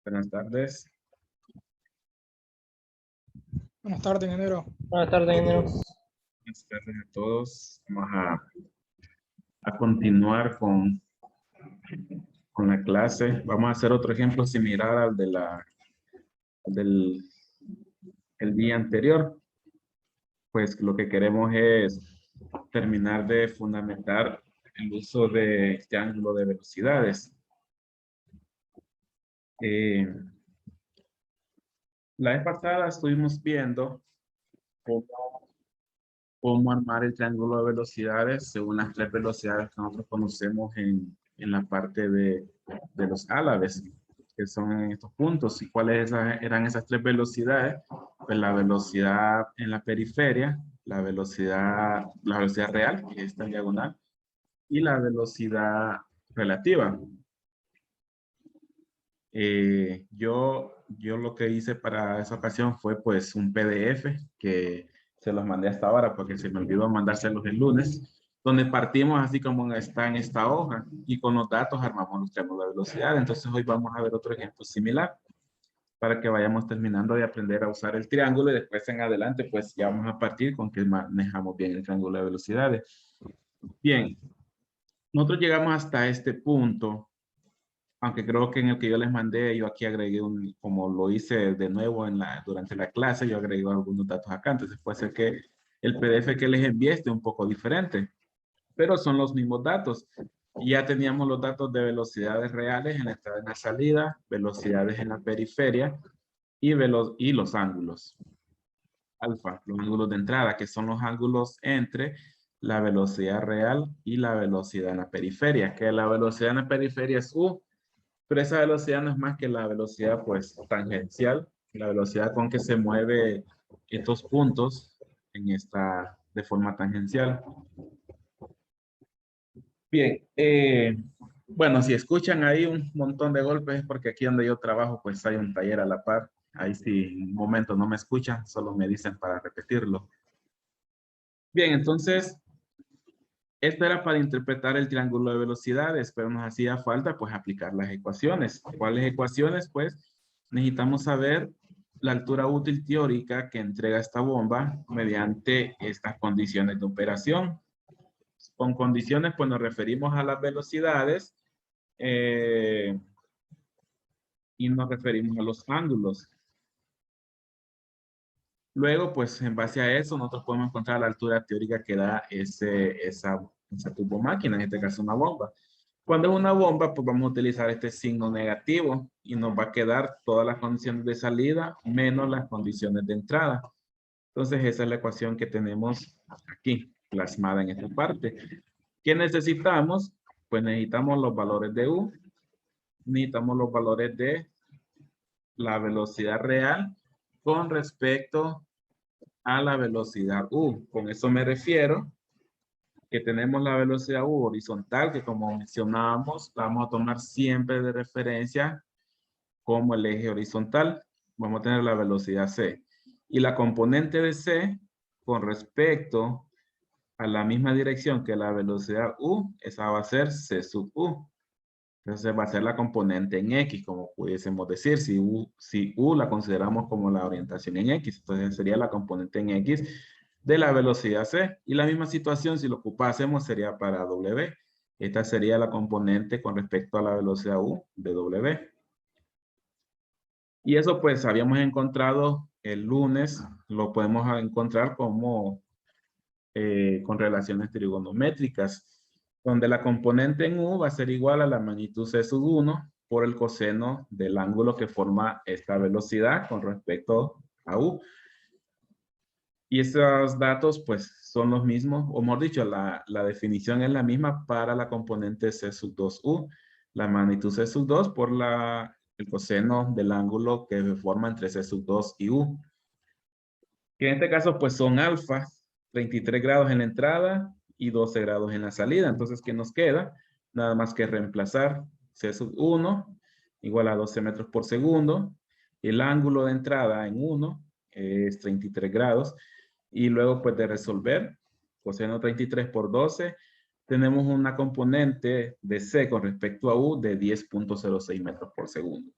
Buenas tardes. Buenas tardes, ingeniero. Buenas tardes, ingeniero. Buenas tardes a todos. Vamos a continuar con la clase. Vamos a hacer otro ejemplo similar al del el día anterior. Pues lo que queremos es terminar de fundamentar el uso de este ángulo de velocidades. La vez pasada estuvimos viendo cómo armar el triángulo de velocidades según las tres velocidades que nosotros conocemos en la parte de los álabes, que son en estos puntos. ¿Y cuáles eran esas tres velocidades? Pues la velocidad en la periferia, la velocidad real, que es esta diagonal, y la velocidad relativa. Yo lo que hice para esa ocasión fue pues un PDF que se los mandé hasta ahora porque se me olvidó mandárselos el lunes, donde partimos así como está en esta hoja y con los datos armamos los triángulos de velocidad. Entonces hoy vamos a ver otro ejemplo similar para que vayamos terminando de aprender a usar el triángulo y después en adelante pues ya vamos a partir con que manejamos bien el triángulo de velocidades. Bien, nosotros llegamos hasta este punto. Aunque creo que en el que yo les mandé, yo aquí agregué como lo hice de nuevo durante la clase, yo agregué algunos datos acá. Entonces puede ser que el PDF que les envié esté un poco diferente, pero son los mismos datos. Ya teníamos los datos de velocidades reales en la entrada y en la salida, velocidades en la periferia y los ángulos. Alfa, los ángulos de entrada, que son los ángulos entre la velocidad real y la velocidad en la periferia, que la velocidad en la periferia es U. Pero esa velocidad no es más que la velocidad pues tangencial, la velocidad con que se mueve estos puntos de forma tangencial. Bien, bueno, si escuchan ahí un montón de golpes es porque aquí donde yo trabajo pues hay un taller a la par. Ahí si en un momento no me escuchan, solo me dicen para repetirlo. Bien, entonces esto era para interpretar el triángulo de velocidades, pero nos hacía falta pues aplicar las ecuaciones. ¿Cuáles ecuaciones? Pues necesitamos saber la altura útil teórica que entrega esta bomba mediante estas condiciones de operación. Con condiciones pues nos referimos a las velocidades y nos referimos a los ángulos. Luego, pues en base a eso, nosotros podemos encontrar la altura teórica que da esa turbomáquina, en este caso una bomba. Cuando es una bomba, pues vamos a utilizar este signo negativo y nos va a quedar todas las condiciones de salida menos las condiciones de entrada. Entonces, esa es la ecuación que tenemos aquí, plasmada en esta parte. ¿Qué necesitamos? Pues necesitamos los valores de U, necesitamos los valores de la velocidad real con respecto a la velocidad U. Con eso me refiero que tenemos la velocidad U horizontal, que como mencionábamos, la vamos a tomar siempre de referencia como el eje horizontal. Vamos a tener la velocidad C. Y la componente de C, con respecto a la misma dirección que la velocidad U, esa va a ser C sub U. Entonces va a ser la componente en X, como pudiésemos decir, si U la consideramos como la orientación en X, entonces sería la componente en X de la velocidad C. Y la misma situación, si lo ocupásemos, sería para W. Esta sería la componente con respecto a la velocidad U de W. Y eso pues habíamos encontrado el lunes lo podemos encontrar como con relaciones trigonométricas, donde la componente en U va a ser igual a la magnitud C sub 1 por el coseno del ángulo que forma esta velocidad con respecto a U. Y esos datos pues son los mismos, o mejor dicho, la definición es la misma para la componente C sub 2U. La magnitud C sub 2 por el coseno del ángulo que se forma entre C sub 2 y U. Que en este caso pues son alfa, 33 grados en la entrada y 12 grados en la salida. Entonces, ¿qué nos queda? Nada más que reemplazar C sub 1 igual a 12 metros por segundo. El ángulo de entrada en 1 es 33 grados. Y luego pues de resolver, coseno 33 por 12, tenemos una componente de C con respecto a U de 10.06 metros por segundo.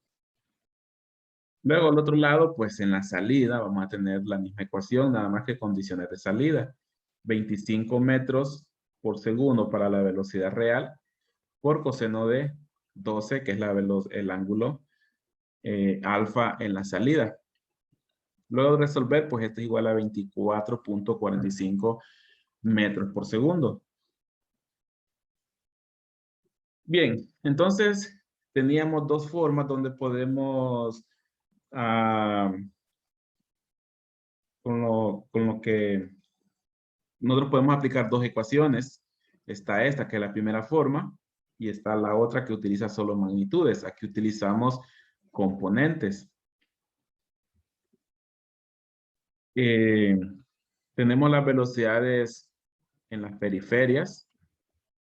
Luego, al otro lado, pues en la salida vamos a tener la misma ecuación, nada más que condiciones de salida. 25 metros por segundo para la velocidad real por coseno de 12, que es el ángulo alfa en la salida. Luego de resolver, pues esto es igual a 24.45 metros por segundo. Bien, entonces teníamos dos formas donde podemos con lo que nosotros podemos aplicar dos ecuaciones. Está esta, que es la primera forma, y está la otra que utiliza solo magnitudes. Aquí utilizamos componentes. Tenemos las velocidades en las periferias.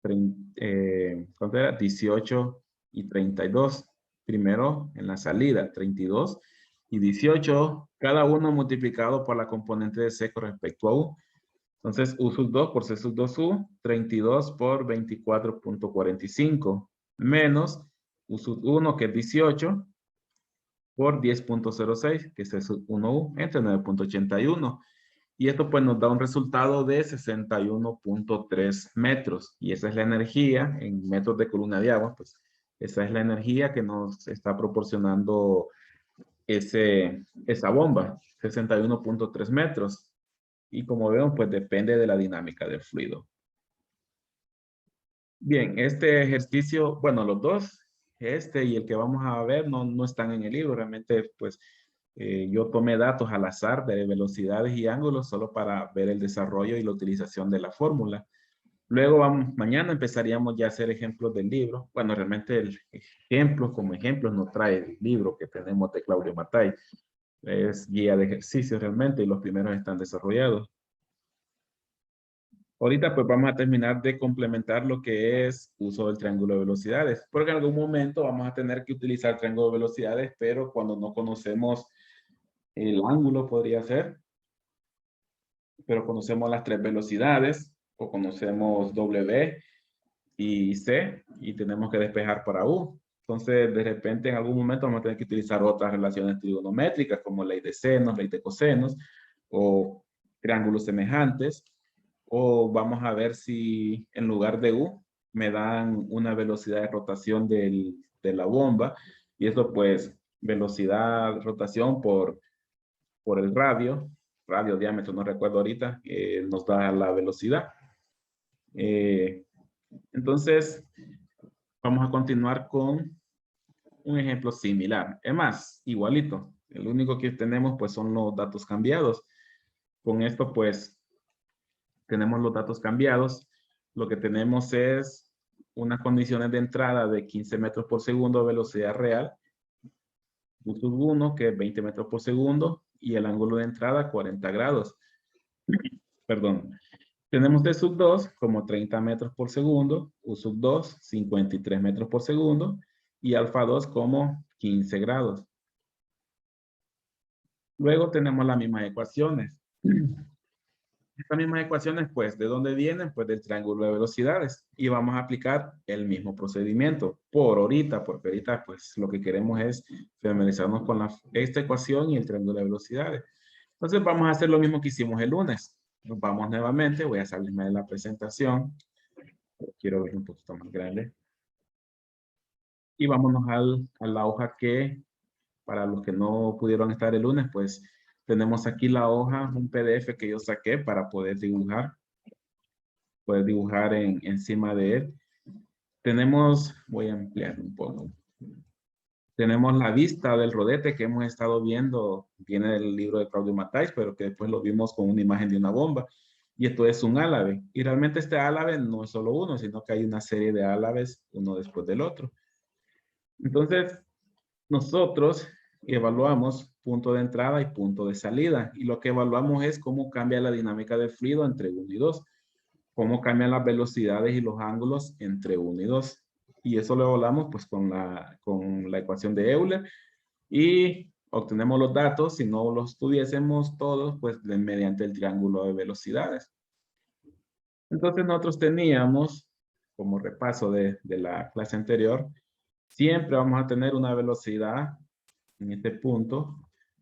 ¿Cuánto era? 18 y 32. Primero en la salida, 32 y 18, cada uno multiplicado por la componente de C con respecto a U. Entonces, U sub 2 por C sub 2U, 32 por 24.45, menos U sub 1, que es 18, por 10.06, que es C sub 1U, entre 9.81. Y esto pues nos da un resultado de 61.3 metros. Y esa es la energía en metros de columna de agua, pues esa es la energía que nos está proporcionando esa bomba, 61.3 metros. Y como vemos, pues depende de la dinámica del fluido. Bien, este ejercicio, bueno, los dos, este y el que vamos a ver, no están en el libro. Realmente, pues, yo tomé datos al azar de velocidades y ángulos solo para ver el desarrollo y la utilización de la fórmula. Luego, mañana empezaríamos ya a hacer ejemplos del libro. Bueno, realmente el ejemplo como ejemplos no trae el libro que tenemos de Claudio Mattei. Es guía de ejercicios realmente y los primeros están desarrollados. Ahorita pues vamos a terminar de complementar lo que es uso del triángulo de velocidades, porque en algún momento vamos a tener que utilizar el triángulo de velocidades, pero cuando no conocemos el ángulo podría ser, pero conocemos las tres velocidades, o conocemos W y C, y tenemos que despejar para U. Entonces, de repente, en algún momento vamos a tener que utilizar otras relaciones trigonométricas, como ley de senos, ley de cosenos, o triángulos semejantes. O vamos a ver si en lugar de U me dan una velocidad de rotación de la bomba. Y eso pues velocidad, rotación por el radio, diámetro, no recuerdo ahorita, nos da la velocidad. Entonces, vamos a continuar con un ejemplo similar. Es más, igualito. El único que tenemos pues son los datos cambiados. Con esto pues tenemos los datos cambiados. Lo que tenemos es unas condiciones de entrada de 15 metros por segundo de velocidad real. U sub 1, que es 20 metros por segundo, y el ángulo de entrada 40 grados. Perdón. Tenemos D sub 2 como 30 metros por segundo, U sub 2, 53 metros por segundo, y alfa 2 como 15 grados. Luego tenemos las mismas ecuaciones. Estas mismas ecuaciones, pues, ¿de dónde vienen? Pues del triángulo de velocidades. Y vamos a aplicar el mismo procedimiento por ahorita, porque ahorita, pues, lo que queremos es familiarizarnos con esta ecuación y el triángulo de velocidades. Entonces, vamos a hacer lo mismo que hicimos el lunes. Nos vamos nuevamente, voy a salirme de la presentación. Quiero ver un poquito más grande. Y vámonos a la hoja que, para los que no pudieron estar el lunes, pues, Tenemos aquí la hoja, un PDF que yo saqué para poder dibujar. Poder dibujar encima de él. Tenemos, voy a ampliar un poco. Tenemos la vista del rodete que hemos estado viendo, viene del libro de Claudio Matáis, pero que después lo vimos con una imagen de una bomba. Y esto es un álave. Y realmente este álave no es solo uno, sino que hay una serie de álaves, uno después del otro. Entonces, nosotros evaluamos punto de entrada y punto de salida. Y lo que evaluamos es cómo cambia la dinámica del fluido entre 1 y 2. Cómo cambian las velocidades y los ángulos entre 1 y 2. Y eso lo evaluamos pues con la ecuación de Euler y obtenemos los datos. Si no los tuviésemos todos, pues mediante el triángulo de velocidades. Entonces nosotros teníamos, como repaso de la clase anterior, siempre vamos a tener una velocidad en este punto,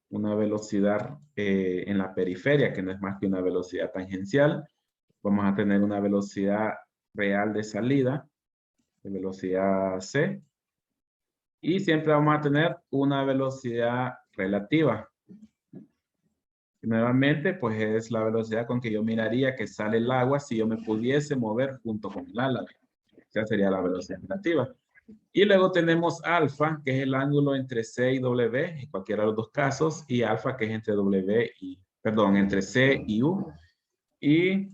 una velocidad en la periferia, que no es más que una velocidad tangencial. Vamos a tener una velocidad real de salida, de velocidad c. Y siempre vamos a tener una velocidad relativa. Y nuevamente, pues es la velocidad con que yo miraría que sale el agua si yo me pudiese mover junto con el álave. Esa sería la velocidad relativa. Y luego tenemos alfa, que es el ángulo entre C y W, en cualquiera de los dos casos, y alfa, que es entre entre C y U. Y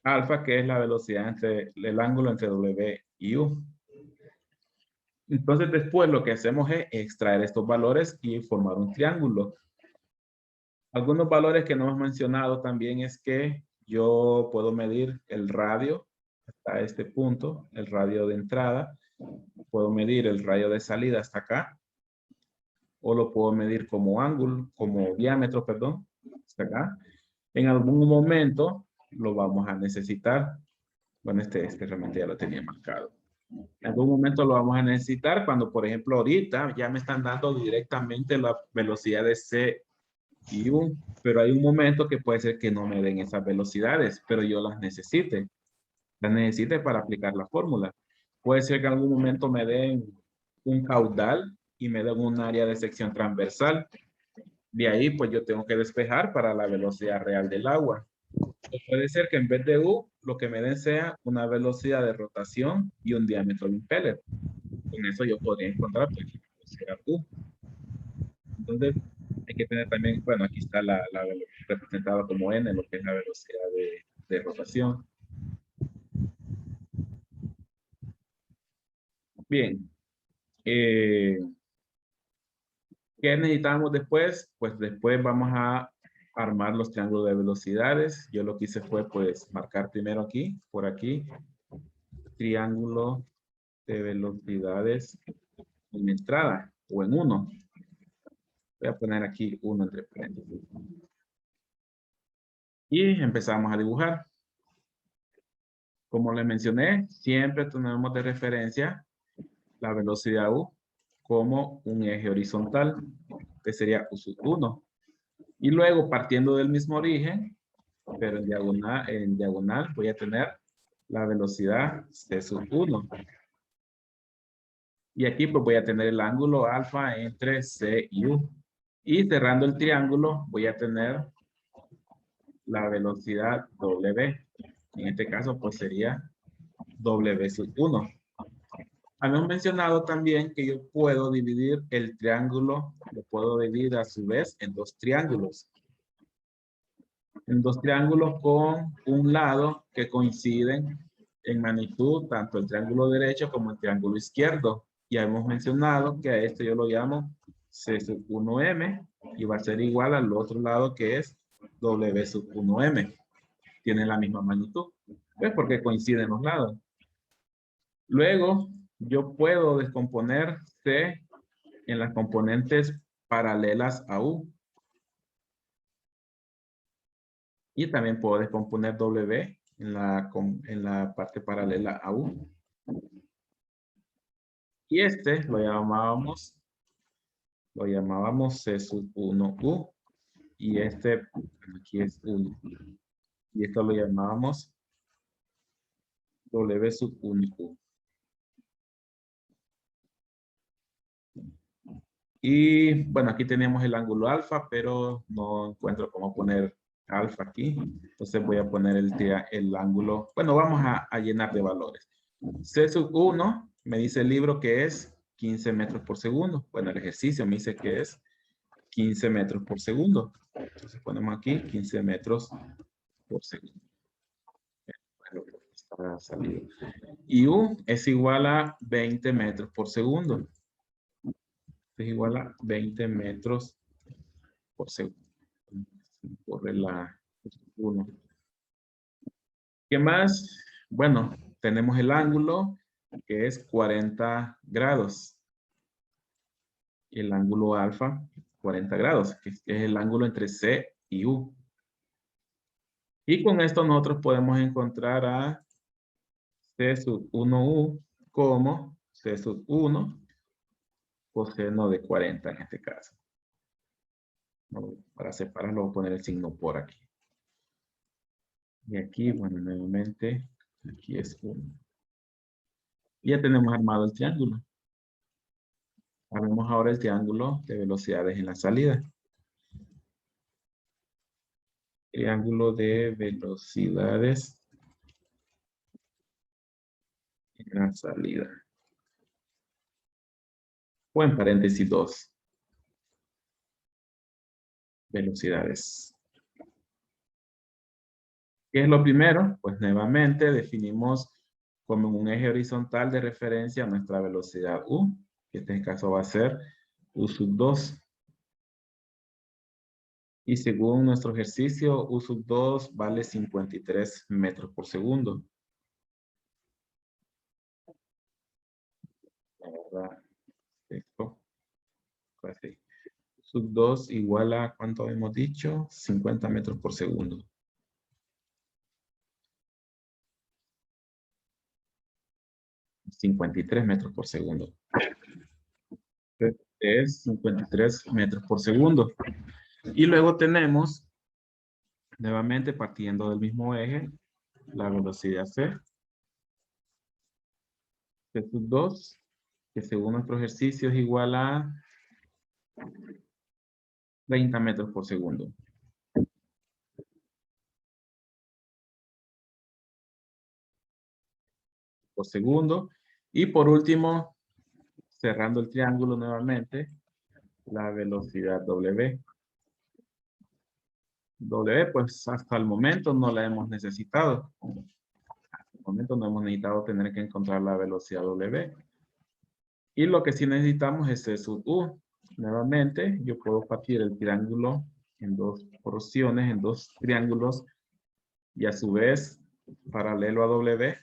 alfa, que es la velocidad entre el ángulo entre W y U. Entonces después lo que hacemos es extraer estos valores y formar un triángulo. Algunos valores que no hemos mencionado también es que yo puedo medir el radio hasta este punto, el radio de entrada. Puedo medir el radio de salida hasta acá. O lo puedo medir como ángulo, como diámetro, perdón, hasta acá. En algún momento lo vamos a necesitar. Bueno, este realmente ya lo tenía marcado. En algún momento lo vamos a necesitar cuando, por ejemplo, ahorita ya me están dando directamente la velocidad de C y U, pero hay un momento que puede ser que no me den esas velocidades, pero yo las necesite. Las necesite para aplicar la fórmula. Puede ser que en algún momento me den un caudal y me den un área de sección transversal. De ahí, pues yo tengo que despejar para la velocidad real del agua. Puede ser que en vez de U, lo que me den sea una velocidad de rotación y un diámetro de impeller. Con eso yo podría encontrar pues, la velocidad U. Entonces, hay que tener también, bueno, aquí está la representada como N, lo que es la velocidad de rotación. Bien. ¿Qué necesitamos después? Pues después vamos a armar los triángulos de velocidades. Yo lo que hice fue pues marcar primero aquí, por aquí, triángulo de velocidades en entrada o en 1. Voy a poner aquí 1 entre paréntesis. Y empezamos a dibujar. Como les mencioné, siempre tenemos de referencia la velocidad U como un eje horizontal, que sería U sub 1. Y luego, partiendo del mismo origen, pero en diagonal voy a tener la velocidad C sub 1. Y aquí pues voy a tener el ángulo alfa entre C y U. Y cerrando el triángulo voy a tener la velocidad W. En este caso pues sería W sub 1. Habíamos mencionado también que yo puedo dividir el triángulo, lo puedo dividir a su vez en dos triángulos. En dos triángulos con un lado que coinciden en magnitud, tanto el triángulo derecho como el triángulo izquierdo. Ya hemos mencionado que a este yo lo llamo C sub 1M y va a ser igual al otro lado que es W sub 1M. Tienen la misma magnitud. Pues porque coinciden los lados. Luego, yo puedo descomponer C en las componentes paralelas a U. Y también puedo descomponer W en la parte paralela a U. Y este lo llamábamos C sub 1U. Y este, aquí es 1. Y esto lo llamábamos W sub 1U. Y bueno, aquí tenemos el ángulo alfa, pero no encuentro cómo poner alfa aquí. Entonces voy a poner el ángulo. Bueno, vamos a llenar de valores. C sub 1 me dice el libro que es 15 metros por segundo. Bueno, el ejercicio me dice que es 15 metros por segundo. Entonces ponemos aquí 15 metros por segundo. Bueno, está salido. Y U es igual a 20 metros por segundo. Es igual a 20 metros por segundo. Corre la 1. ¿Qué más? Bueno, tenemos el ángulo que es 40 grados. Y el ángulo alfa, 40 grados, que es el ángulo entre C y U. Y con esto nosotros podemos encontrar a C sub 1U como C sub 1 coseno de 40 en este caso. Para separarlo voy a poner el signo por aquí. Y aquí, bueno, nuevamente, aquí es 1. Y ya tenemos armado el triángulo. Armemos ahora el triángulo de velocidades en la salida. Triángulo de velocidades en la salida. O en paréntesis 2. Velocidades. ¿Qué es lo primero? Pues nuevamente definimos como un eje horizontal de referencia a nuestra velocidad U, que en este caso va a ser U sub 2. Y según nuestro ejercicio, U sub 2 vale 53 metros por segundo. La verdad, esto, pues sí. U sub 2 igual a, ¿cuánto hemos dicho? 50 metros por segundo. $53 metros por segundo. Es 53 metros por segundo. Y luego tenemos, nuevamente partiendo del mismo eje, la velocidad C. C sub 2, que según nuestro ejercicio es igual a 30 metros por segundo. Por segundo. Y por último, cerrando el triángulo nuevamente, la velocidad W. W, pues hasta el momento no la hemos necesitado. Hasta el momento no hemos necesitado tener que encontrar la velocidad W. Y lo que sí necesitamos es C sub U. Nuevamente, yo puedo partir el triángulo en dos porciones, en dos triángulos, y a su vez, paralelo a W,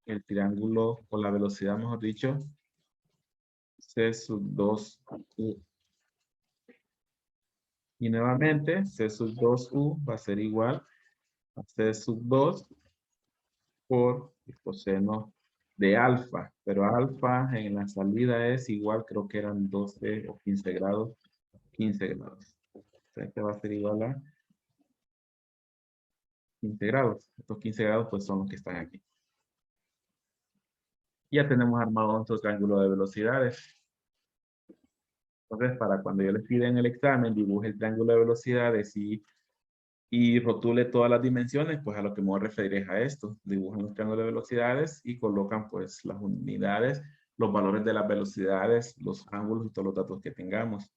el triángulo, o la velocidad, mejor dicho, C sub 2U. Y nuevamente, C sub 2U va a ser igual a C sub 2 por el coseno de alfa. Pero alfa en la salida es igual, creo que eran 12 o 15 grados. 15 grados. Este va a ser igual a 15 grados. Estos 15 grados pues son los que están aquí. Ya tenemos armado nuestro triángulo de velocidades. Entonces, para cuando yo les pida en el examen, dibuje el triángulo de velocidades y rotule todas las dimensiones, pues a lo que me voy a referir es a esto. Dibujan los triángulos de velocidades y colocan pues las unidades, los valores de las velocidades, los ángulos y todos los datos que tengamos.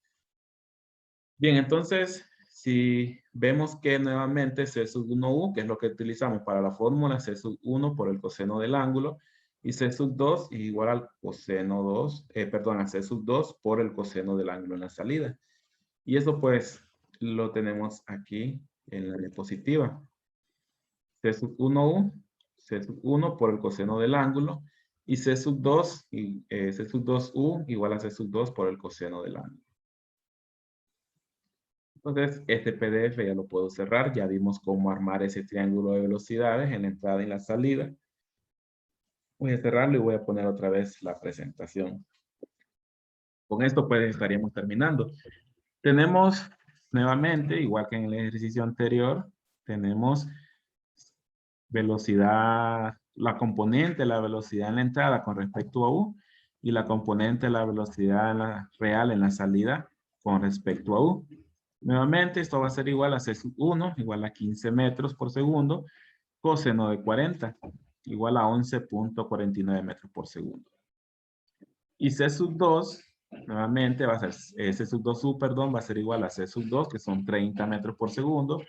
Bien, entonces, si vemos que nuevamente C sub 1U, que es lo que utilizamos para la fórmula, C sub 1 por el coseno del ángulo, y C sub 2 es igual al coseno 2, perdón, a C sub 2 por el coseno del ángulo en la salida. Y eso pues lo tenemos aquí en la diapositiva. C sub 1U, C sub 1 por el coseno del ángulo, y C sub 2, C sub 2U igual a C sub 2 por el coseno del ángulo. Entonces, este PDF ya lo puedo cerrar. Ya vimos cómo armar ese triángulo de velocidades en la entrada y la salida. Voy a cerrarlo y voy a poner otra vez la presentación. Con esto pues estaríamos terminando. Tenemos nuevamente, igual que en el ejercicio anterior, tenemos velocidad, la componente, la velocidad en la entrada con respecto a U. y la componente de la velocidad real en la salida con respecto a U. Nuevamente, esto va a ser igual a C sub 1, igual a 15 metros por segundo, coseno de 40, igual a 11.49 metros por segundo. Y C sub 2, nuevamente va a ser, C sub 2U, perdón, va a ser igual a C sub 2, que son 30 metros por segundo,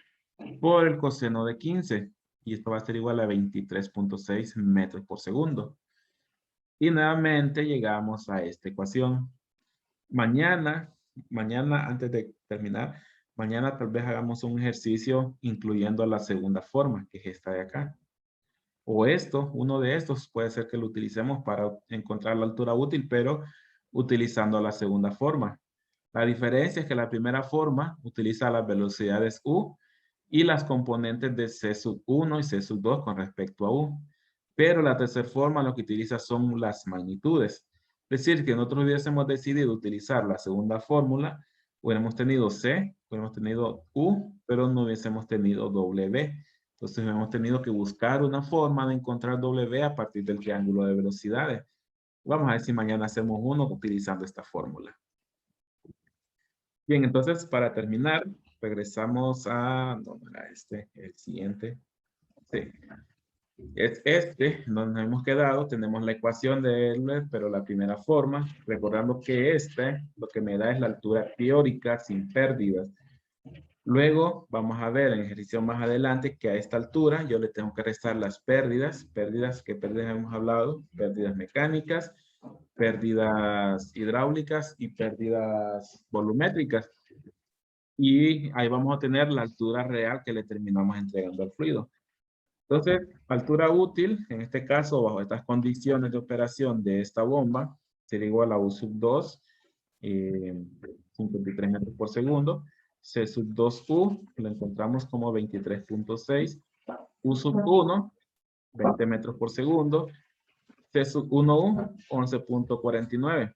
por el coseno de 15. Y esto va a ser igual a 23.6 metros por segundo. Y nuevamente llegamos a esta ecuación. Mañana, antes de terminar, mañana tal vez hagamos un ejercicio incluyendo la segunda forma, que es esta de acá. O esto, uno de estos puede ser que lo utilicemos para encontrar la altura útil, pero utilizando la segunda forma. La diferencia es que la primera forma utiliza las velocidades U y las componentes de C sub 1 y C sub 2 con respecto a U. Pero la tercera forma lo que utiliza son las magnitudes. Es decir, que nosotros hubiésemos decidido utilizar la segunda fórmula, hubiéramos tenido C, hubiéramos tenido U, pero no hubiésemos tenido W. Entonces hemos tenido que buscar una forma de encontrar W a partir del triángulo de velocidades. Vamos a ver si mañana hacemos uno utilizando esta fórmula. Bien, entonces para terminar, regresamos a, ¿dónde era este? El siguiente. Sí. Es este, donde nos hemos quedado, tenemos la ecuación de Euler, pero la primera forma, recordando que este, lo que me da es la altura teórica sin pérdidas. Luego vamos a ver en ejercicio más adelante que a esta altura yo le tengo que restar las pérdidas, ¿qué pérdidas hemos hablado? Pérdidas mecánicas, pérdidas hidráulicas y pérdidas volumétricas. Y ahí vamos a tener la altura real que le terminamos entregando al fluido. Entonces, altura útil, en este caso, bajo estas condiciones de operación de esta bomba, sería igual a U sub 2, 53 metros por segundo. C sub 2U, lo encontramos como 23.6. U sub 1, 20 metros por segundo. C sub 1U, 11.49.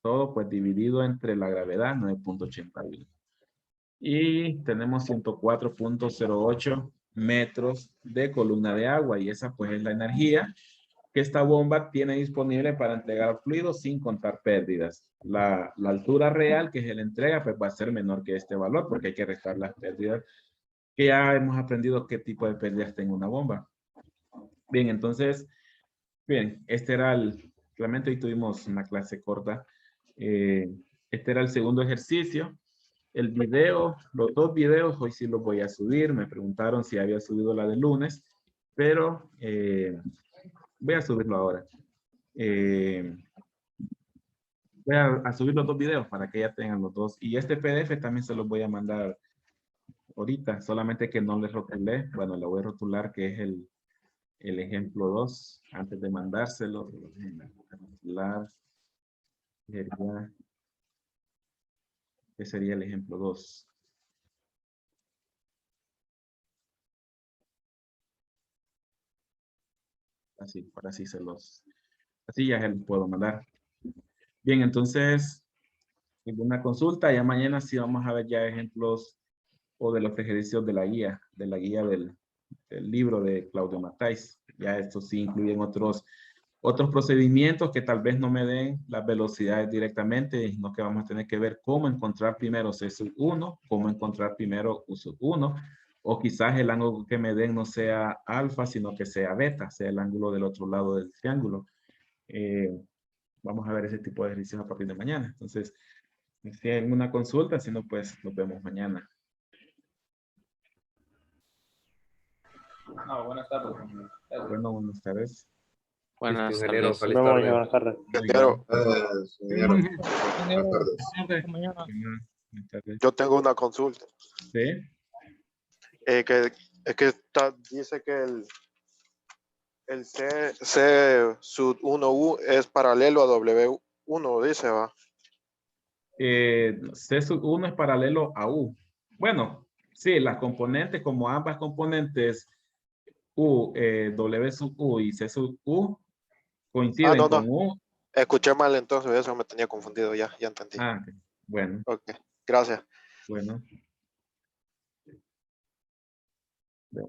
Todo pues dividido entre la gravedad, 9.81. Y tenemos 104.08 metros de columna de agua. Y esa pues es la energía que esta bomba tiene disponible para entregar fluido sin contar pérdidas. La altura real que es la entrega pues va a ser menor que este valor porque hay que restar las pérdidas que ya hemos aprendido qué tipo de pérdidas tiene una bomba. Bien, entonces, bien, este era realmente hoy tuvimos una clase corta. Este era el segundo ejercicio. El video, los dos videos, hoy sí los voy a subir. Me preguntaron si había subido la de lunes, pero voy a subirlo ahora. Voy a subir los dos videos para que ya tengan los dos. Y este PDF también se los voy a mandar ahorita, solamente que no les rotulé. Bueno, le voy a rotular que es el ejemplo 2. Antes de mandárselo, rotular, que sería el ejemplo 2. Así, para así así ya se los puedo mandar. Bien, entonces, ninguna consulta. Ya mañana sí vamos a ver ya ejemplos o de los ejercicios de la guía del libro de Claudio Matáis. Ya estos sí incluyen otros procedimientos que tal vez no me den las velocidades directamente, sino que vamos a tener que ver cómo encontrar primero C sub 1, cómo encontrar primero U sub 1, o quizás el ángulo que me den no sea alfa, sino que sea beta, sea el ángulo del otro lado del triángulo. Vamos a ver ese tipo de ejercicios a partir de mañana. Entonces, si hay alguna consulta, si no, pues nos vemos mañana. Buenas tardes. Bueno, buenas tardes. Buenas ingeniero, tardes. feliz Nos vemos, tarde. buenas tardes. Ingeniero, Ingeniero, Buenas mañana. tardes. yo tengo una consulta. ¿Sí? Dice que el C sub 1U es paralelo a W1, dice, va. C sub 1 es paralelo a U. Bueno, sí, las componentes, como ambas componentes W sub U y C sub U coinciden No. con U. Escuché mal entonces, eso me tenía confundido, ya entendí. Ok. Bueno, Ok, gracias. bueno. Bueno.